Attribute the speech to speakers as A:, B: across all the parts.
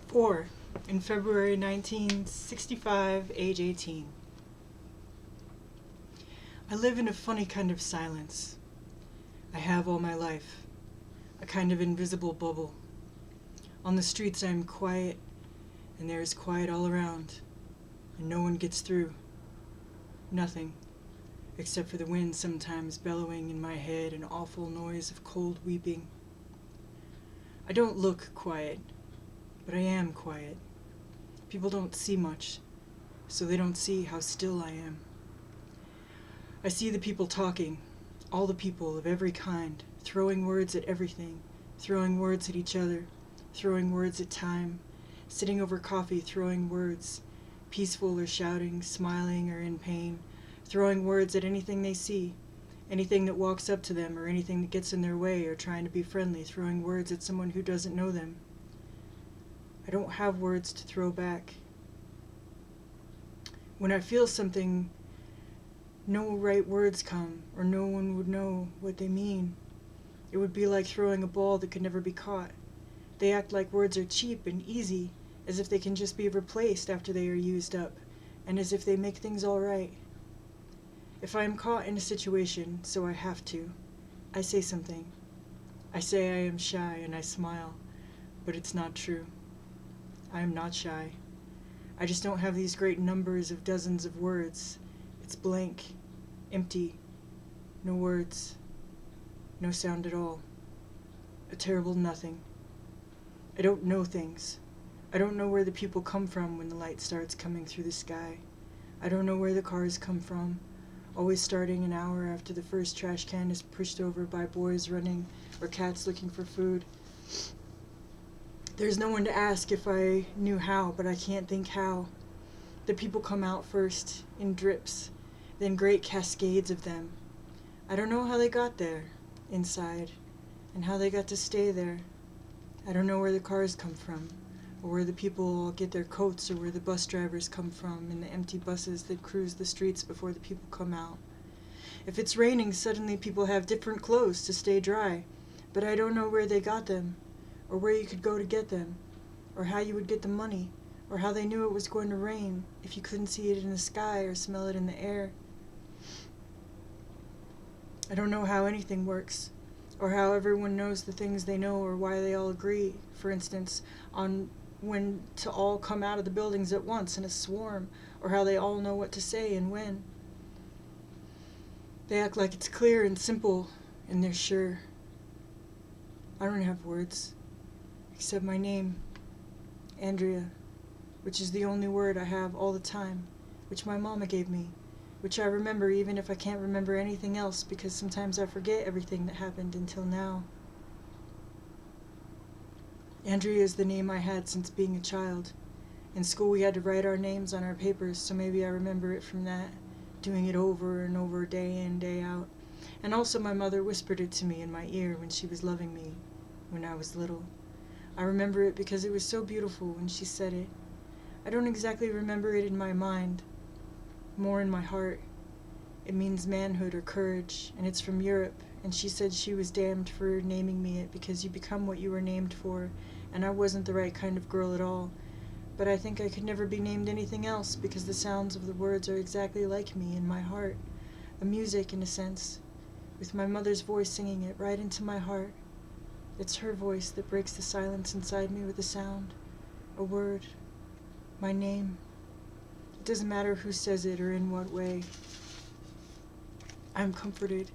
A: 4. In February 1965, age 18. I live in a funny kind of silence. I have all my life. A kind of invisible bubble. On the streets I am quiet, and there is quiet all around, and no one gets through. Nothing, except for the wind sometimes bellowing in my head an awful noise of cold weeping. I don't look quiet, but I am quiet. People don't see much, so they don't see how still I am. I see the people talking, all the people of every kind, throwing words at everything, throwing words at each other, throwing words at time, sitting over coffee throwing words, peaceful or shouting, smiling or in pain, throwing words at anything they see, anything that walks up to them or anything that gets in their way or trying to be friendly, throwing words at someone who doesn't know them. I don't have words to throw back. When I feel something, no right words come, or no one would know what they mean. It would be like throwing a ball that could never be caught. They act like words are cheap and easy, as if they can just be replaced after they are used up, and as if they make things all right. If I am caught in a situation, so I have to, I say something. I say I am shy and I smile, but it's not true. I am not shy. I just don't have these great numbers of dozens of words. It's blank, empty, no words, no sound at all. A terrible nothing. I don't know things. I don't know where the people come from when the light starts coming through the sky. I don't know where the cars come from, always starting an hour after the first trash can is pushed over by boys running or cats looking for food. There's no one to ask if I knew how, but I can't think how. The people come out first, in drips, then great cascades of them. I don't know how they got there, inside, and how they got to stay there. I don't know where the cars come from, or where the people all get their coats, or where the bus drivers come from in the empty buses that cruise the streets before the people come out. If it's raining, suddenly people have different clothes to stay dry, but I don't know where they got them, or where you could go to get them, or how you would get the money, or how they knew it was going to rain if you couldn't see it in the sky or smell it in the air. I don't know how anything works, or how everyone knows the things they know, or why they all agree, for instance, on when to all come out of the buildings at once in a swarm, or how they all know what to say and when. They act like it's clear and simple, and they're sure. I don't have words, except my name, Andrea, which is the only word I have all the time, which my mama gave me, which I remember even if I can't remember anything else, because sometimes I forget everything that happened until now. Andrea is the name I had since being a child. In school we had to write our names on our papers, so maybe I remember it from that, doing it over and over day in, day out. And also my mother whispered it to me in my ear when she was loving me, when I was little. I remember it because it was so beautiful when she said it. I don't exactly remember it in my mind, more in my heart. It means manhood or courage, and it's from Europe, and she said she was damned for naming me it because you become what you were named for, and I wasn't the right kind of girl at all. But I think I could never be named anything else because the sounds of the words are exactly like me in my heart, a music in a sense, with my mother's voice singing it right into my heart. It's her voice that breaks the silence inside me with a sound, a word, my name. It doesn't matter who says it or in what way. I am comforted,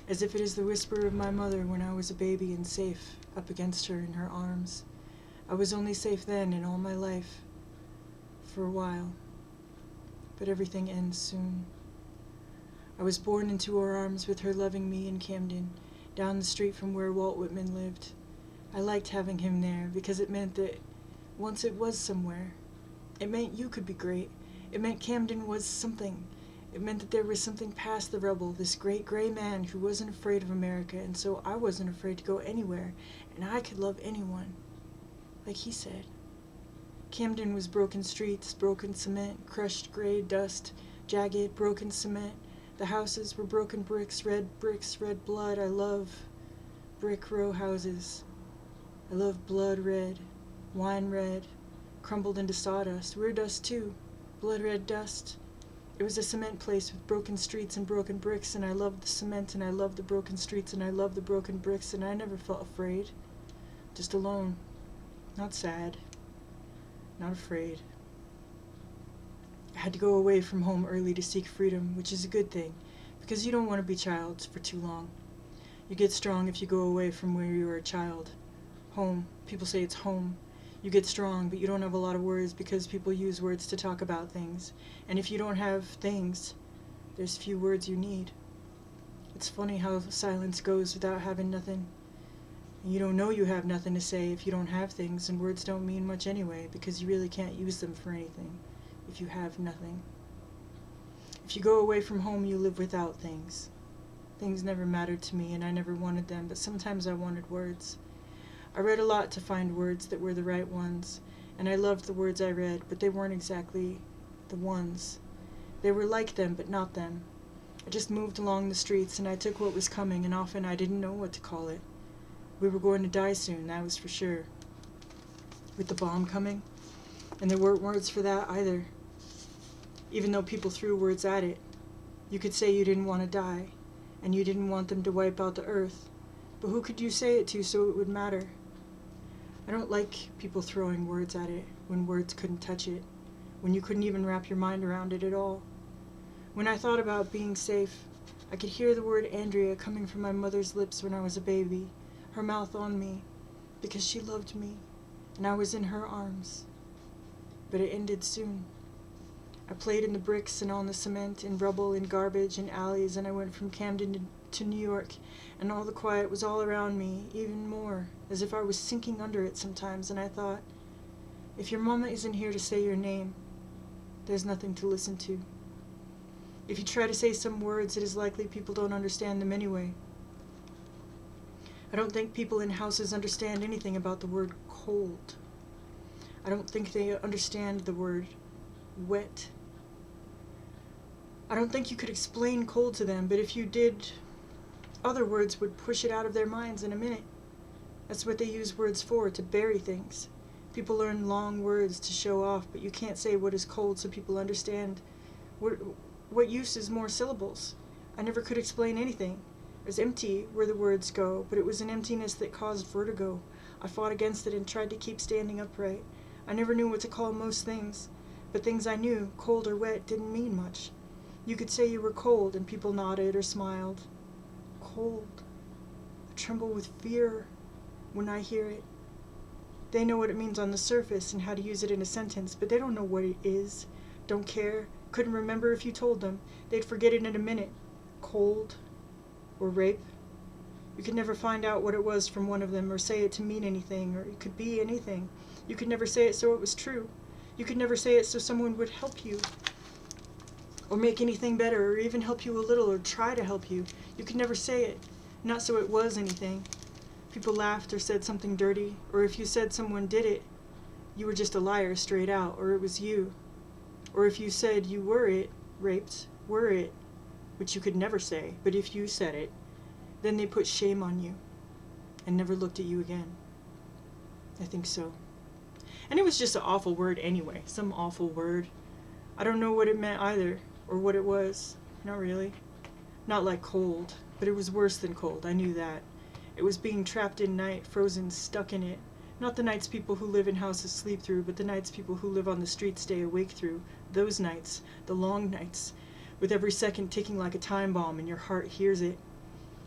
A: as if it is the whisper of my mother when I was a baby and safe up against her in her arms. I was only safe then in all my life, for a while, but everything ends soon. I was born into her arms with her loving me in Camden, down the street from where Walt Whitman lived. I liked having him there because it meant that once it was somewhere. It meant you could be great. It meant Camden was something. It meant that there was something past the rebel, this great gray man who wasn't afraid of America, and so I wasn't afraid to go anywhere, and I could love anyone, like he said. Camden was broken streets, broken cement, crushed gray dust, jagged, broken cement. The houses were broken bricks, red blood. I love brick row houses. I love blood red, wine red, crumbled into sawdust. We're dust too, blood red dust. It was a cement place with broken streets and broken bricks, and I loved the cement, and I loved the broken streets, and I loved the broken bricks, and I never felt afraid. Just alone. Not sad. Not afraid. I had to go away from home early to seek freedom, which is a good thing, because you don't want to be child for too long. You get strong if you go away from where you were a child. Home. People say it's home. You get strong, but you don't have a lot of words because people use words to talk about things. And if you don't have things, there's few words you need. It's funny how silence goes without having nothing. And you don't know you have nothing to say if you don't have things, and words don't mean much anyway because you really can't use them for anything if you have nothing. If you go away from home, you live without things. Things never mattered to me, and I never wanted them, but sometimes I wanted words. I read a lot to find words that were the right ones, and I loved the words I read, but they weren't exactly the ones. They were like them, but not them. I just moved along the streets, and I took what was coming, and often I didn't know what to call it. We were going to die soon, that was for sure. With the bomb coming, and there weren't words for that either. Even though people threw words at it. You could say you didn't want to die, and you didn't want them to wipe out the earth, but who could you say it to so it would matter? I don't like people throwing words at it when words couldn't touch it, when you couldn't even wrap your mind around it at all. When I thought about being safe, I could hear the word Andrea coming from my mother's lips when I was a baby, her mouth on me, because she loved me, and I was in her arms. But it ended soon. I played in the bricks and on the cement, in rubble, in garbage, in alleys, and I went from Camden to New York, and all the quiet was all around me, even more, as if I was sinking under it sometimes, and I thought, if your mama isn't here to say your name, there's nothing to listen to. If you try to say some words, it is likely people don't understand them anyway. I don't think people in houses understand anything about the word cold. I don't think they understand the word wet. I don't think you could explain cold to them, but if you did, other words would push it out of their minds in a minute. That's what they use words for, to bury things. People learn long words to show off, but you can't say what is cold so people understand. What use is more syllables? I never could explain anything. It was empty where the words go, but it was an emptiness that caused vertigo. I fought against it and tried to keep standing upright. I never knew what to call most things, but things I knew, cold or wet, didn't mean much. You could say you were cold, and people nodded or smiled. Cold. I tremble with fear when I hear it. They know what it means on the surface and how to use it in a sentence, but they don't know what it is, don't care, couldn't remember if you told them. They'd forget it in a minute. Cold. Or rape. You could never find out what it was from one of them, or say it to mean anything, or it could be anything. You could never say it so it was true. You could never say it so someone would help you, or make anything better, or even help you a little, or try to help you. You could never say it, not so it was anything. People laughed or said something dirty, or if you said someone did it, you were just a liar straight out, or it was you. Or if you said you were it, raped, were it, which you could never say, but if you said it, then they put shame on you and never looked at you again. I think so. And it was just an awful word anyway, some awful word. I don't know what it meant either, or what it was. Not really. Not like cold, but it was worse than cold, I knew that. It was being trapped in night, frozen, stuck in it. Not the nights people who live in houses sleep through, but the nights people who live on the streets stay awake through. Those nights, the long nights, with every second ticking like a time bomb and your heart hears it.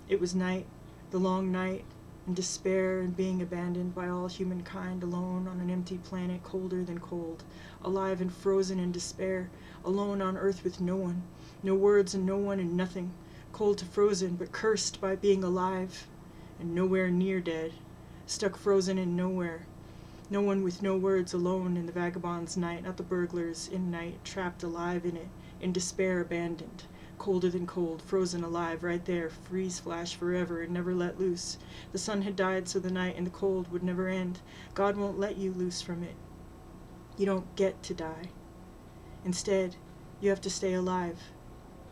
A: It was night, the long night, and despair and being abandoned by all humankind, alone on an empty planet colder than cold, alive and frozen in despair, alone on earth with no one, no words and no one and nothing, cold to frozen but cursed by being alive, and nowhere near dead, stuck frozen in nowhere. No one with no words, alone in the vagabond's night, not the burglars in night, trapped alive in it, in despair abandoned, colder than cold, frozen alive right there, freeze flash forever and never let loose. The sun had died so the night and the cold would never end. God won't let you loose from it. You don't get to die. Instead, you have to stay alive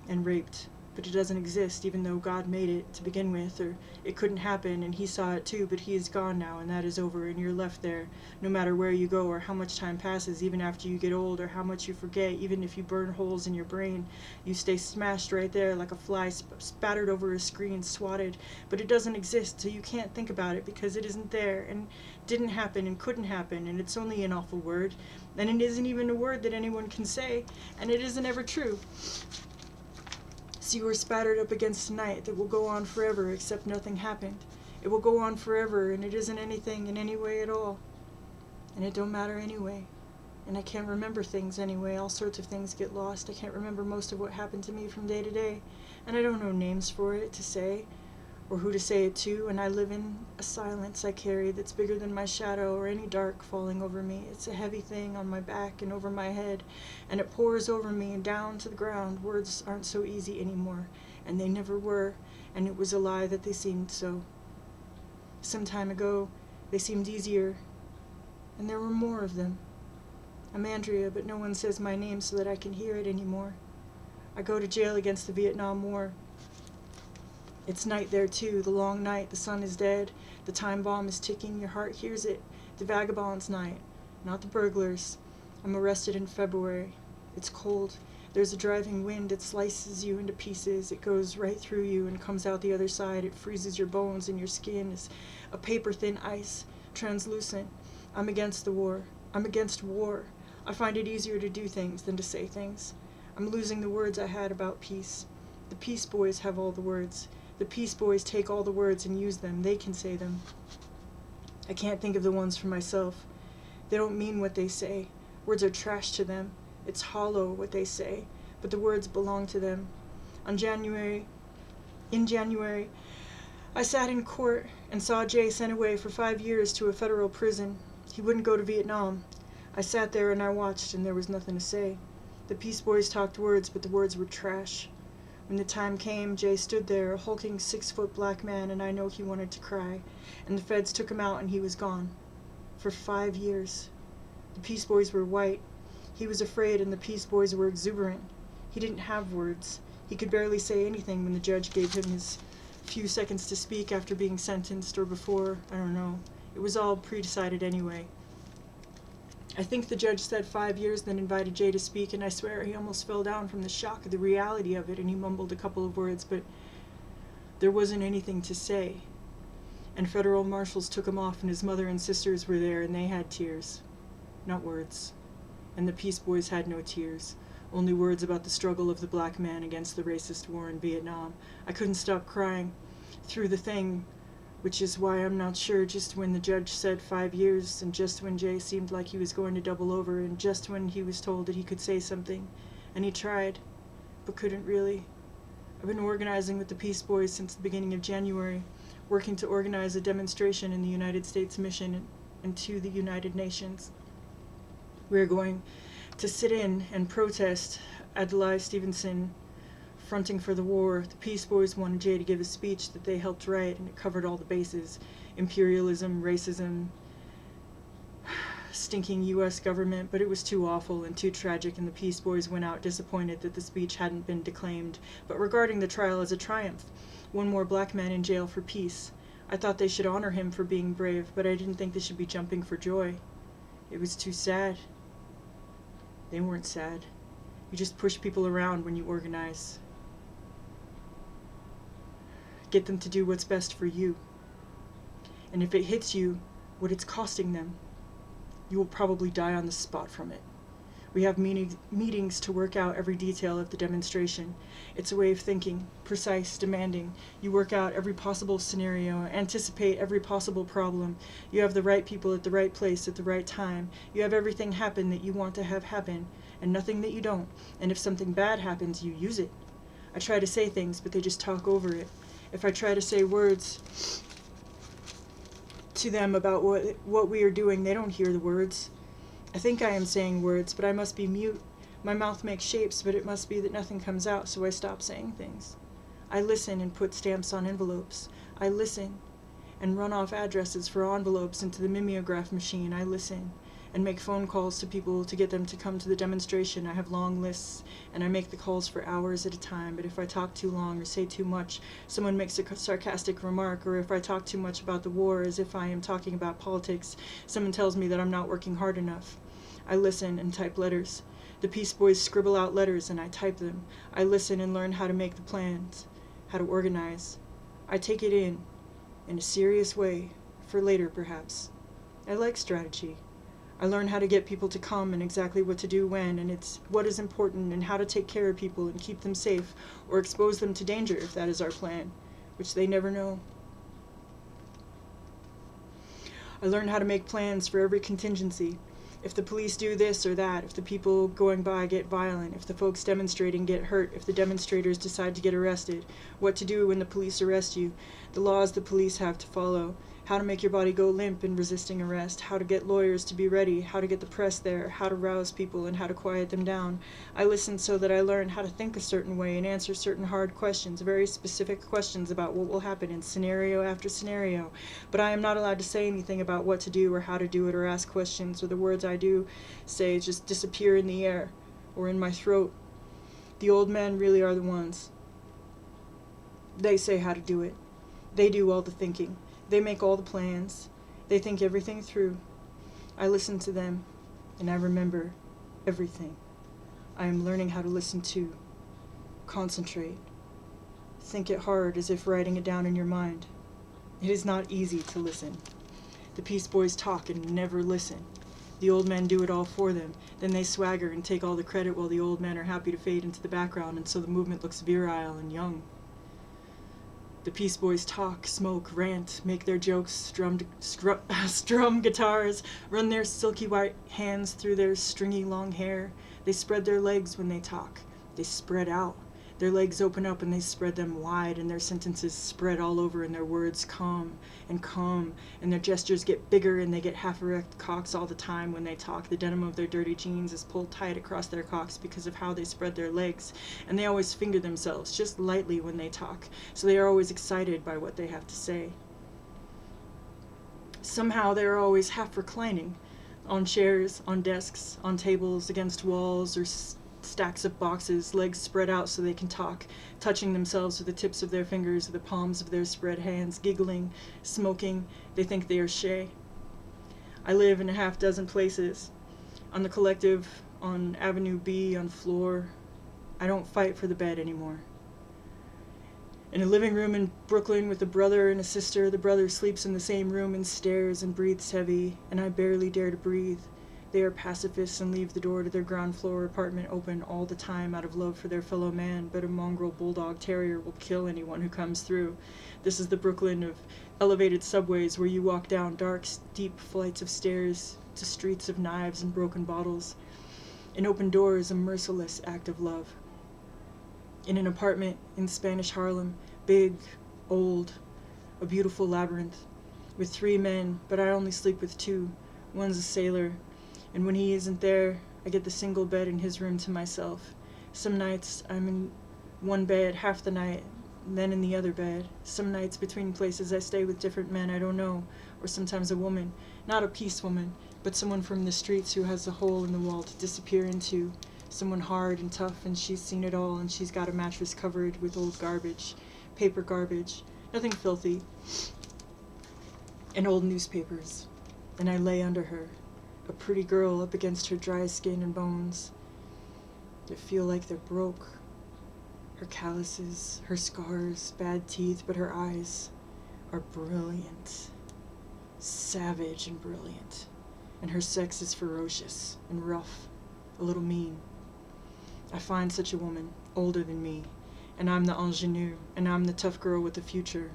A: and raped but it doesn't exist even though God made it to begin with, or it couldn't happen and he saw it too, but he is gone now and that is over and you're left there no matter where you go or how much time passes, even after you get old or how much you forget, even if you burn holes in your brain, you stay smashed right there like a fly spattered over a screen, swatted, but it doesn't exist, so you can't think about it because it isn't there and didn't happen and couldn't happen, and it's only an awful word, and it isn't even a word that anyone can say, and it isn't ever true. So you are spattered up against a night that will go on forever except nothing happened. It will go on forever and it isn't anything in any way at all. And it don't matter anyway. And I can't remember things anyway. All sorts of things get lost. I can't remember most of what happened to me from day to day. And I don't know names for it to say or who to say it to, and I live in a silence I carry that's bigger than my shadow or any dark falling over me. It's a heavy thing on my back and over my head, and it pours over me and down to the ground. Words aren't so easy anymore, and they never were, and it was a lie that they seemed so. Some time ago, they seemed easier, and there were more of them. I'm Andrea, but no one says my name so that I can hear it anymore. I go to jail against the Vietnam War. It's night there too, the long night, the sun is dead, the time bomb is ticking, your heart hears it, the vagabond's night, not the burglars. I'm arrested in February. It's cold. There's a driving wind, it slices you into pieces, it goes right through you and comes out the other side, it freezes your bones and your skin is a paper-thin ice, translucent. I'm against the war. I'm against war. I find it easier to do things than to say things. I'm losing the words I had about peace. The Peace Boys have all the words. The Peace Boys take all the words and use them. They can say them. I can't think of the ones for myself. They don't mean what they say. Words are trash to them. It's hollow what they say, but the words belong to them. In January, I sat in court and saw Jay sent away for 5 years to a federal prison. He wouldn't go to Vietnam. I sat there and I watched, and there was nothing to say. The Peace Boys talked words, but the words were trash. When the time came, Jay stood there, a hulking 6-foot black man, and I know he wanted to cry. And the feds took him out and he was gone. For 5 years. The Peace Boys were white. He was afraid and the Peace Boys were exuberant. He didn't have words. He could barely say anything when the judge gave him his few seconds to speak after being sentenced or before, I don't know. It was all pre-decided anyway. I think the judge said 5 years, then invited Jay to speak, and I swear he almost fell down from the shock of the reality of it, and he mumbled a couple of words, but there wasn't anything to say. And federal marshals took him off, and his mother and sisters were there, and they had tears. Not words. And the Peace Boys had no tears. Only words about the struggle of the black man against the racist war in Vietnam. I couldn't stop crying through the thing, which is why I'm not sure just when the judge said 5 years, and just when Jay seemed like he was going to double over, and just when he was told that he could say something. And he tried, but couldn't really. I've been organizing with the Peace Boys since the beginning of January, working to organize a demonstration in the United States mission and to the United Nations. We're going to sit in and protest Adlai Stevenson fronting for the war. The Peace Boys wanted Jay to give a speech that they helped write, and it covered all the bases. Imperialism, racism, stinking U.S. government, but it was too awful and too tragic, and the Peace Boys went out disappointed that the speech hadn't been declaimed, but regarding the trial as a triumph. One more black man in jail for peace. I thought they should honor him for being brave, but I didn't think they should be jumping for joy. It was too sad. They weren't sad. You just push people around when you organize. Get them to do what's best for you. And if it hits you, what it's costing them, you will probably die on the spot from it. We have meetings to work out every detail of the demonstration. It's a way of thinking, precise, demanding. You work out every possible scenario, anticipate every possible problem. You have the right people at the right place at the right time. You have everything happen that you want to have happen, and nothing that you don't. And if something bad happens, you use it. I try to say things, but they just talk over it. If I try to say words to them about what we are doing, they don't hear the words. I think I am saying words, but I must be mute. My mouth makes shapes, but it must be that nothing comes out, so I stop saying things. I listen and put stamps on envelopes. I listen and run off addresses for envelopes into the mimeograph machine. I listen and make phone calls to people to get them to come to the demonstration. I have long lists, and I make the calls for hours at a time, but if I talk too long or say too much, someone makes a sarcastic remark, or if I talk too much about the war as if I am talking about politics, someone tells me that I'm not working hard enough. I listen and type letters. The Peace Boys scribble out letters and I type them. I listen and learn how to make the plans, how to organize. I take it in a serious way, for later perhaps. I like strategy. I learn how to get people to come and exactly what to do when, and it's what is important and how to take care of people and keep them safe or expose them to danger if that is our plan, which they never know. I learn how to make plans for every contingency. If the police do this or that, if the people going by get violent, if the folks demonstrating get hurt, if the demonstrators decide to get arrested, what to do when the police arrest you, the laws the police have to follow, how to make your body go limp in resisting arrest, how to get lawyers to be ready, how to get the press there, how to rouse people and how to quiet them down. I listen so that I learn how to think a certain way and answer certain hard questions, very specific questions about what will happen in scenario after scenario. But I am not allowed to say anything about what to do or how to do it or ask questions, or the words I do say just disappear in the air or in my throat. The old men really are the ones. They say how to do it. They do all the thinking. They make all the plans. They think everything through. I listen to them, and I remember everything. I am learning how to listen to, concentrate, think it hard as if writing it down in your mind. It is not easy to listen. The Peace Boys talk and never listen. The old men do it all for them. Then they swagger and take all the credit while the old men are happy to fade into the background, and so the movement looks virile and young. The Peace Boys talk, smoke, rant, make their jokes, strum guitars, run their silky white hands through their stringy long hair. They spread their legs when they talk. They spread out. Their legs open up and they spread them wide, and their sentences spread all over, and their words come, and their gestures get bigger, and they get half-erect cocks all the time when they talk. The denim of their dirty jeans is pulled tight across their cocks because of how they spread their legs, and they always finger themselves just lightly when they talk, so they are always excited by what they have to say. Somehow they are always half-reclining, on chairs, on desks, on tables, against walls, or stacks of boxes, legs spread out so they can talk, touching themselves with the tips of their fingers or the palms of their spread hands, giggling, smoking. They think they are Shay. I live in a half-dozen places. On the Collective, on Avenue B, on floor. I don't fight for the bed anymore. In a living room in Brooklyn with a brother and a sister, the brother sleeps in the same room and stares and breathes heavy, and I barely dare to breathe. They are pacifists and leave the door to their ground floor apartment open all the time out of love for their fellow man, but a mongrel bulldog terrier will kill anyone who comes through. This is the Brooklyn of elevated subways where you walk down dark, steep flights of stairs to streets of knives and broken bottles. An open door is a merciless act of love. In an apartment in Spanish Harlem, big, old, a beautiful labyrinth, with 3 men, but I only sleep with 2. One's a sailor, and when he isn't there, I get the single bed in his room to myself. Some nights I'm in one bed half the night, then in the other bed. Some nights between places I stay with different men I don't know, or sometimes a woman, not a peace woman, but someone from the streets who has a hole in the wall to disappear into, someone hard and tough, and she's seen it all, and she's got a mattress covered with old garbage, paper garbage, nothing filthy, and old newspapers, and I lay under her. A pretty girl up against her dry skin and bones that feel like they're broke. Her calluses, her scars, bad teeth, but her eyes are brilliant. Savage and brilliant. And her sex is ferocious and rough, a little mean. I find such a woman, older than me, and I'm the ingenue, and I'm the tough girl with the future.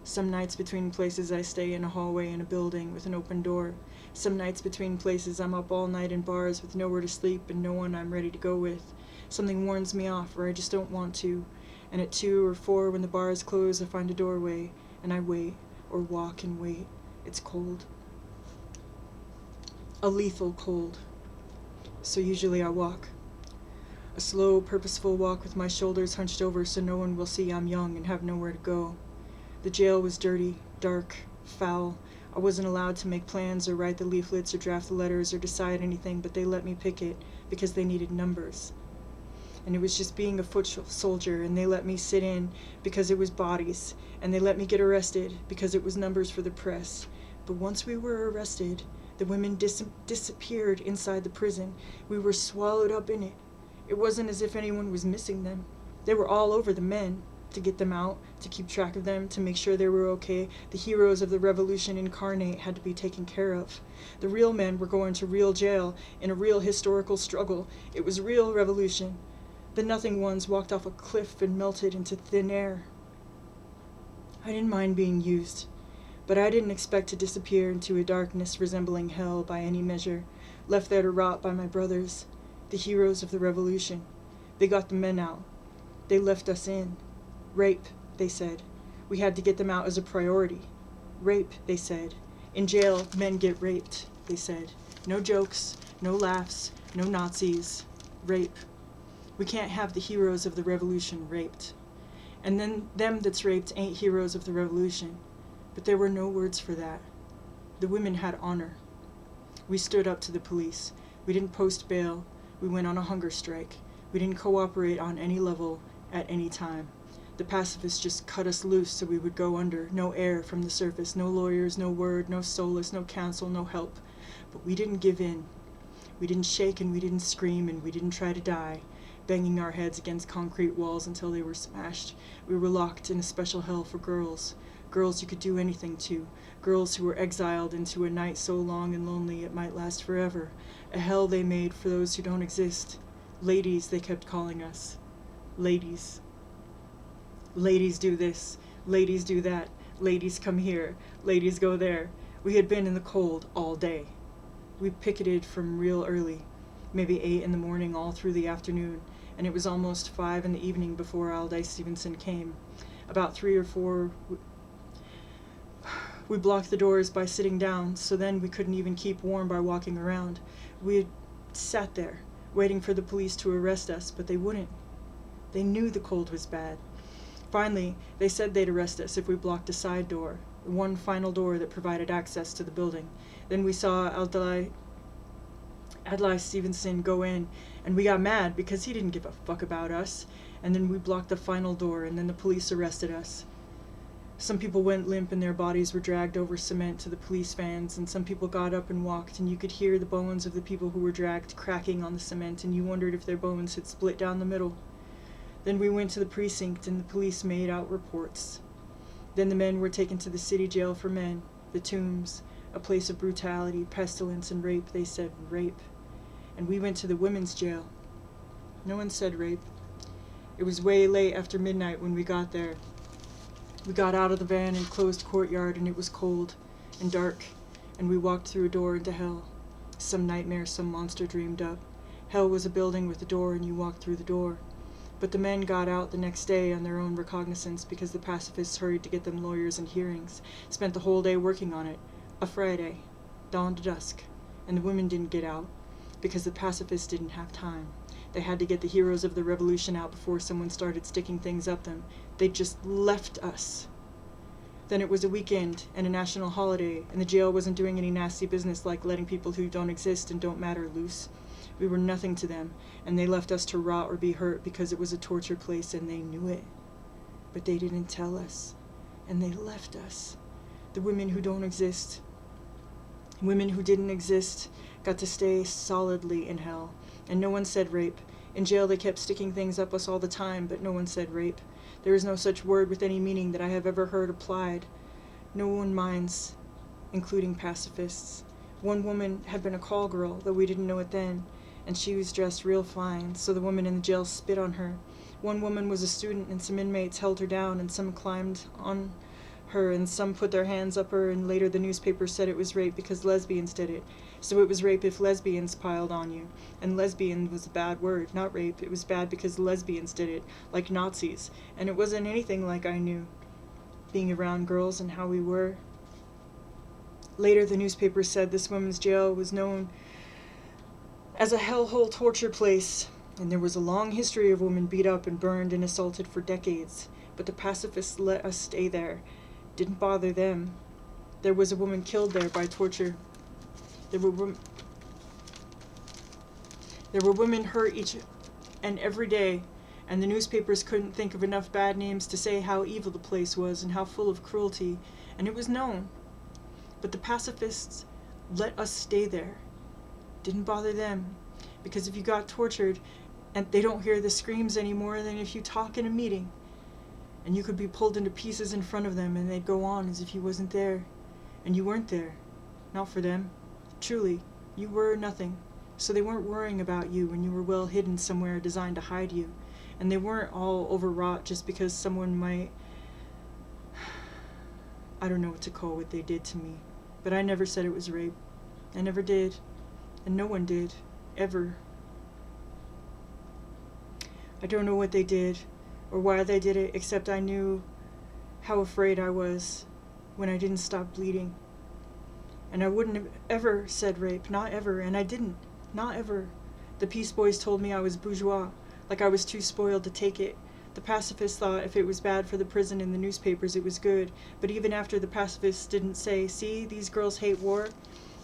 A: Some nights between places I stay in a hallway in a building with an open door. Some nights between places I'm up all night in bars with nowhere to sleep and no one I'm ready to go with. Something warns me off or I just don't want to. And at 2 or 4 when the bars close I find a doorway and I wait or walk and wait. It's cold. A lethal cold. So usually I walk. A slow, purposeful walk with my shoulders hunched over so no one will see I'm young and have nowhere to go. The jail was dirty, dark, foul. I wasn't allowed to make plans or write the leaflets or draft the letters or decide anything, but they let me pick it because they needed numbers. And it was just being a foot soldier, and they let me sit in because it was bodies, and they let me get arrested because it was numbers for the press. But once we were arrested, the women disappeared inside the prison. We were swallowed up in it. It wasn't as if anyone was missing them. They were all over the men, to get them out, to keep track of them, to make sure they were okay. The heroes of the revolution incarnate had to be taken care of. The real men were going to real jail in a real historical struggle. It was real revolution. The nothing ones walked off a cliff and melted into thin air. I didn't mind being used, but I didn't expect to disappear into a darkness resembling hell by any measure, left there to rot by my brothers, the heroes of the revolution. They got the men out. They left us in. Rape, they said. We had to get them out as a priority. Rape, they said. In jail, men get raped, they said. No jokes, no laughs, no Nazis. Rape. We can't have the heroes of the revolution raped. And then them that's raped ain't heroes of the revolution. But there were no words for that. The women had honor. We stood up to the police. We didn't post bail. We went on a hunger strike. We didn't cooperate on any level at any time. The pacifists just cut us loose so we would go under. No air from the surface, no lawyers, no word, no solace, no counsel, no help. But we didn't give in. We didn't shake and we didn't scream and we didn't try to die, banging our heads against concrete walls until they were smashed. We were locked in a special hell for girls. Girls you could do anything to. Girls who were exiled into a night so long and lonely it might last forever. A hell they made for those who don't exist. Ladies, they kept calling us. Ladies. Ladies do this. Ladies do that. Ladies come here. Ladies go there. We had been in the cold all day. We picketed from real early, maybe 8 in the morning all through the afternoon, and it was almost 5 in the evening before Aldous Stevenson came. About 3 or 4, we blocked the doors by sitting down, so then we couldn't even keep warm by walking around. We had sat there, waiting for the police to arrest us, but they wouldn't. They knew the cold was bad. Finally, they said they'd arrest us if we blocked a side door, the one final door that provided access to the building. Then we saw Aldous Stevenson go in, and we got mad because he didn't give a fuck about us. And then we blocked the final door, and then the police arrested us. Some people went limp and their bodies were dragged over cement to the police vans, and some people got up and walked, and you could hear the bones of the people who were dragged cracking on the cement, and you wondered if their bones had split down the middle. Then we went to the precinct, and the police made out reports. Then the men were taken to the city jail for men, the Tombs, a place of brutality, pestilence, and rape. They said rape. And we went to the women's jail. No one said rape. It was way late after midnight when we got there. We got out of the van in closed courtyard, and it was cold and dark, and we walked through a door into hell. Some nightmare some monster dreamed up. Hell was a building with a door, and you walked through the door. But the men got out the next day on their own recognizance because the pacifists hurried to get them lawyers and hearings, spent the whole day working on it. A Friday, dawn to dusk, and the women didn't get out because the pacifists didn't have time. They had to get the heroes of the revolution out before someone started sticking things up them. They just left us. Then it was a weekend and a national holiday, and the jail wasn't doing any nasty business like letting people who don't exist and don't matter loose. We were nothing to them, and they left us to rot or be hurt because it was a torture place and they knew it. But they didn't tell us, and they left us. The women who don't exist. Women who didn't exist got to stay solidly in hell, and no one said rape. In jail they kept sticking things up us all the time, but no one said rape. There is no such word with any meaning that I have ever heard applied. No one minds, including pacifists. One woman had been a call girl, though we didn't know it then, and she was dressed real fine, so the women in the jail spit on her. One woman was a student, and some inmates held her down, and some climbed on her, and some put their hands up her, and later the newspaper said it was rape because lesbians did it. So it was rape if lesbians piled on you. And lesbian was a bad word, not rape. It was bad because lesbians did it, like Nazis. And it wasn't anything like I knew, being around girls and how we were. Later the newspaper said this women's jail was known as a hellhole torture place, and there was a long history of women beat up and burned and assaulted for decades. But the pacifists let us stay there. Didn't bother them. there was a woman killed there by torture. There were women hurt each and every day, and the newspapers couldn't think of enough bad names to say how evil the place was and how full of cruelty, and it was known. But the pacifists let us stay there. Didn't bother them, because if you got tortured, and they don't hear the screams any more than if you talk in a meeting, and you could be pulled into pieces in front of them and they'd go on as if you wasn't there, and you weren't there. Not for them. Truly, you were nothing. So they weren't worrying about you when you were well hidden somewhere designed to hide you, and they weren't all overwrought just because someone might... I don't know what to call what they did to me, but I never said it was rape. I never did, and no one did, ever. I don't know what they did, or why they did it, except I knew how afraid I was when I didn't stop bleeding. And I wouldn't have ever said rape, not ever, and I didn't, not ever. The Peace Boys told me I was bourgeois, like I was too spoiled to take it. The pacifists thought if it was bad for the prison in the newspapers, it was good, but even after the pacifists didn't say, see, these girls hate war.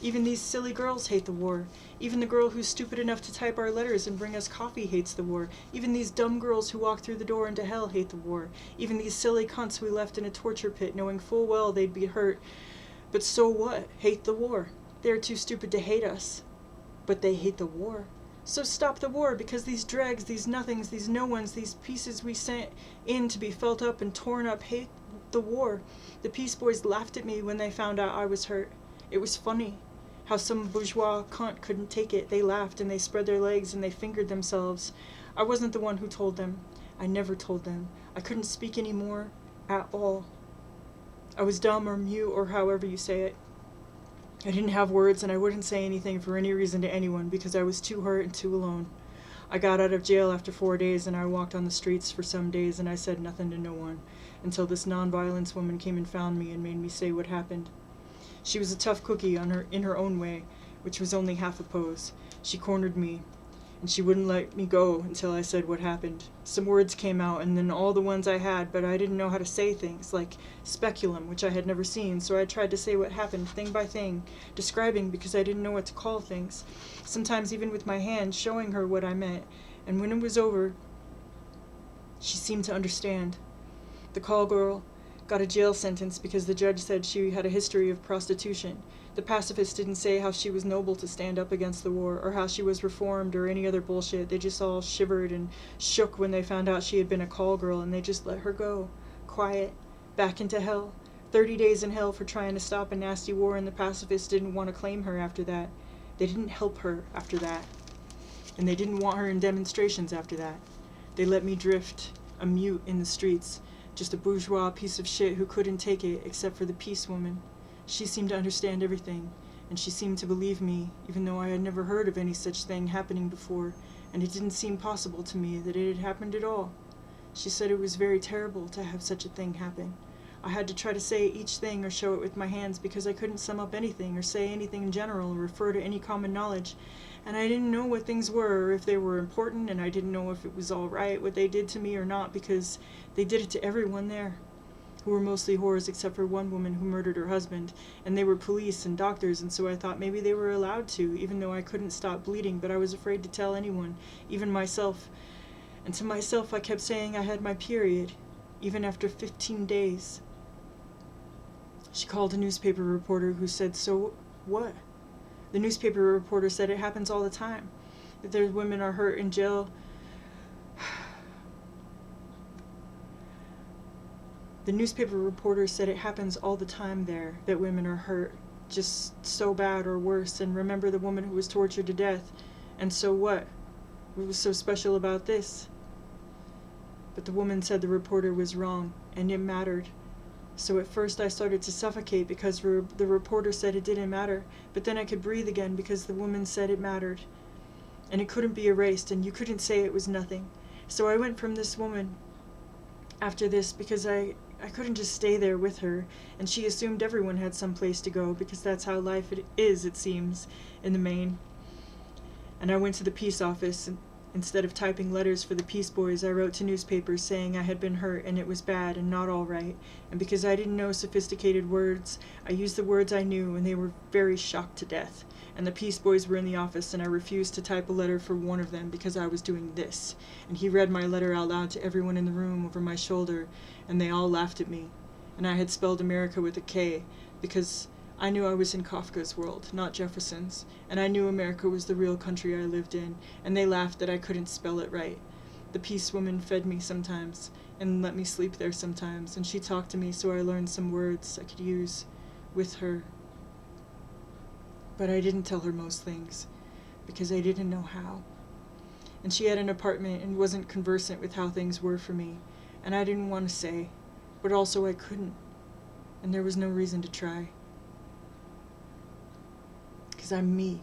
A: Even these silly girls hate the war. Even the girl who's stupid enough to type our letters and bring us coffee hates the war. Even these dumb girls who walk through the door into hell hate the war. Even these silly cunts we left in a torture pit knowing full well they'd be hurt. But so what? Hate the war. They're too stupid to hate us. But they hate the war. So stop the war, because these dregs, these nothings, these no ones, these pieces we sent in to be felt up and torn up hate the war. The Peace Boys laughed at me when they found out I was hurt. It was funny. How some bourgeois cunt couldn't take it. They laughed and they spread their legs and they fingered themselves. I wasn't the one who told them. I never told them. I couldn't speak anymore at all. I was dumb or mute or however you say it. I didn't have words and I wouldn't say anything for any reason to anyone because I was too hurt and too alone. I got out of jail after 4 days and I walked on the streets for some days and I said nothing to no one until this non-violence woman came and found me and made me say what happened. She was a tough cookie in her own way, which was only half a pose. She cornered me, and she wouldn't let me go until I said what happened. Some words came out, and then all the ones I had, but I didn't know how to say things, like speculum, which I had never seen, so I tried to say what happened, thing by thing, describing because I didn't know what to call things, sometimes even with my hands, showing her what I meant, and when it was over, she seemed to understand. The call girl got a jail sentence because the judge said she had a history of prostitution. The pacifists didn't say how she was noble to stand up against the war, or how she was reformed, or any other bullshit. They just all shivered and shook when they found out she had been a call girl, and they just let her go, quiet, back into hell. 30 days in hell for trying to stop a nasty war, and the pacifists didn't want to claim her after that. They didn't help her after that. And they didn't want her in demonstrations after that. They let me drift, a mute in the streets, just a bourgeois piece of shit who couldn't take it except for the peace woman. She seemed to understand everything, and she seemed to believe me, even though I had never heard of any such thing happening before, and it didn't seem possible to me that it had happened at all. She said it was very terrible to have such a thing happen. I had to try to say each thing or show it with my hands because I couldn't sum up anything or say anything in general or refer to any common knowledge, and I didn't know what things were or if they were important, and I didn't know if it was all right what they did to me or not because they did it to everyone there, who were mostly whores except for one woman who murdered her husband, and they were police and doctors, and so I thought maybe they were allowed to, even though I couldn't stop bleeding, but I was afraid to tell anyone, even myself. And to myself I kept saying I had my period, even after 15 days. She called a newspaper reporter who said, so what? The newspaper reporter said it happens all the time, that their women are hurt in jail. The newspaper reporter said it happens all the time there, that women are hurt, just so bad or worse, and remember the woman who was tortured to death, and so what? What was so special about this? But the woman said the reporter was wrong, and it mattered. So at first I started to suffocate because the reporter said it didn't matter, but then I could breathe again because the woman said it mattered. And it couldn't be erased, and you couldn't say it was nothing. So I went from this woman after this because I couldn't just stay there with her, and she assumed everyone had some place to go because that's how life it seems, in the main. And I went to the peace office, Instead of typing letters for the Peace Boys, I wrote to newspapers saying I had been hurt and it was bad and not all right. And because I didn't know sophisticated words, I used the words I knew, and they were very shocked to death. And the Peace Boys were in the office, and I refused to type a letter for one of them because I was doing this. And he read my letter out loud to everyone in the room over my shoulder, and they all laughed at me. And I had spelled America with a K because I knew I was in Kafka's world, not Jefferson's, and I knew America was the real country I lived in, and they laughed that I couldn't spell it right. The Peace Woman fed me sometimes, and let me sleep there sometimes, and she talked to me so I learned some words I could use with her. But I didn't tell her most things, because I didn't know how. And she had an apartment and wasn't conversant with how things were for me, and I didn't want to say, but also I couldn't, and there was no reason to try. Because I'm me,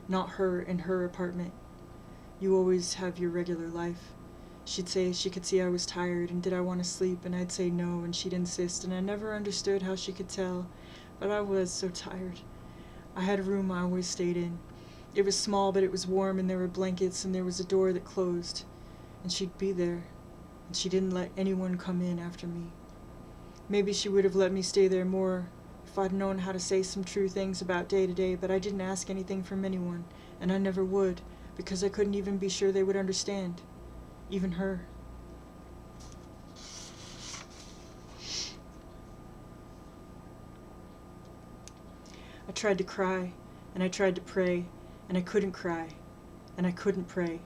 A: not her in her apartment. You always have your regular life. She'd say she could see I was tired, and did I want to sleep, and I'd say no, and she'd insist, and I never understood how she could tell, but I was so tired. I had a room I always stayed in. It was small, but it was warm, and there were blankets, and there was a door that closed, and she'd be there, and she didn't let anyone come in after me. Maybe she would have let me stay there more if I'd known how to say some true things about day to day, but I didn't ask anything from anyone, and I never would, because I couldn't even be sure they would understand, even her. I tried to cry, and I tried to pray, and I couldn't cry, and I couldn't pray.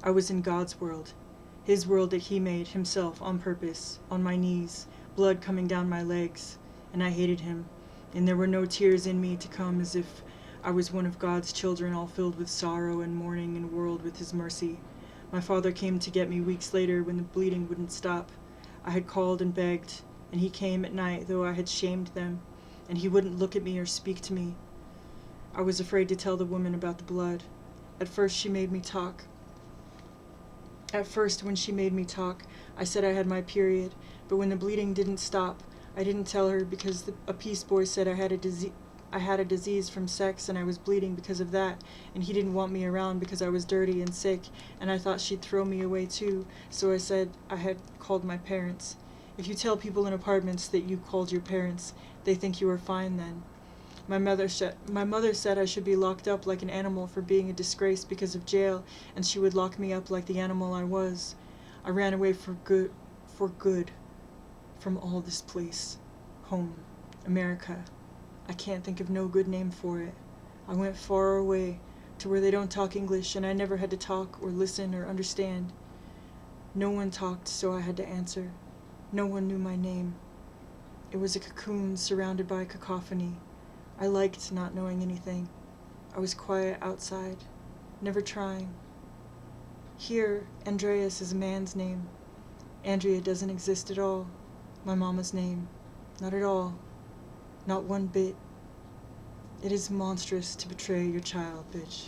A: I was in God's world, his world that he made himself on purpose, on my knees, blood coming down my legs, and I hated him, and there were no tears in me to come, as if I was one of God's children, all filled with sorrow and mourning and whirled with his mercy. My father came to get me weeks later when the bleeding wouldn't stop. I had called and begged, and he came at night, though I had shamed them, and he wouldn't look at me or speak to me. I was afraid to tell the woman about the blood. At first, when she made me talk, I said I had my period, but when the bleeding didn't stop, I didn't tell her because a Peace Boy said I had a disease from sex and I was bleeding because of that, and he didn't want me around because I was dirty and sick, and I thought she'd throw me away too, so I said I had called my parents. If you tell people in apartments that you called your parents, they think you are fine then. My mother said I should be locked up like an animal for being a disgrace because of jail, and she would lock me up like the animal I was. I ran away for good, from all this place. Home. America. I can't think of no good name for it. I went far away, to where they don't talk English, and I never had to talk or listen or understand. No one talked, so I had to answer. No one knew my name. It was a cocoon surrounded by cacophony. I liked not knowing anything. I was quiet outside, never trying. Here, Andreas is a man's name. Andrea doesn't exist at all. My mama's name. Not at all. Not one bit. It is monstrous to betray your child, bitch.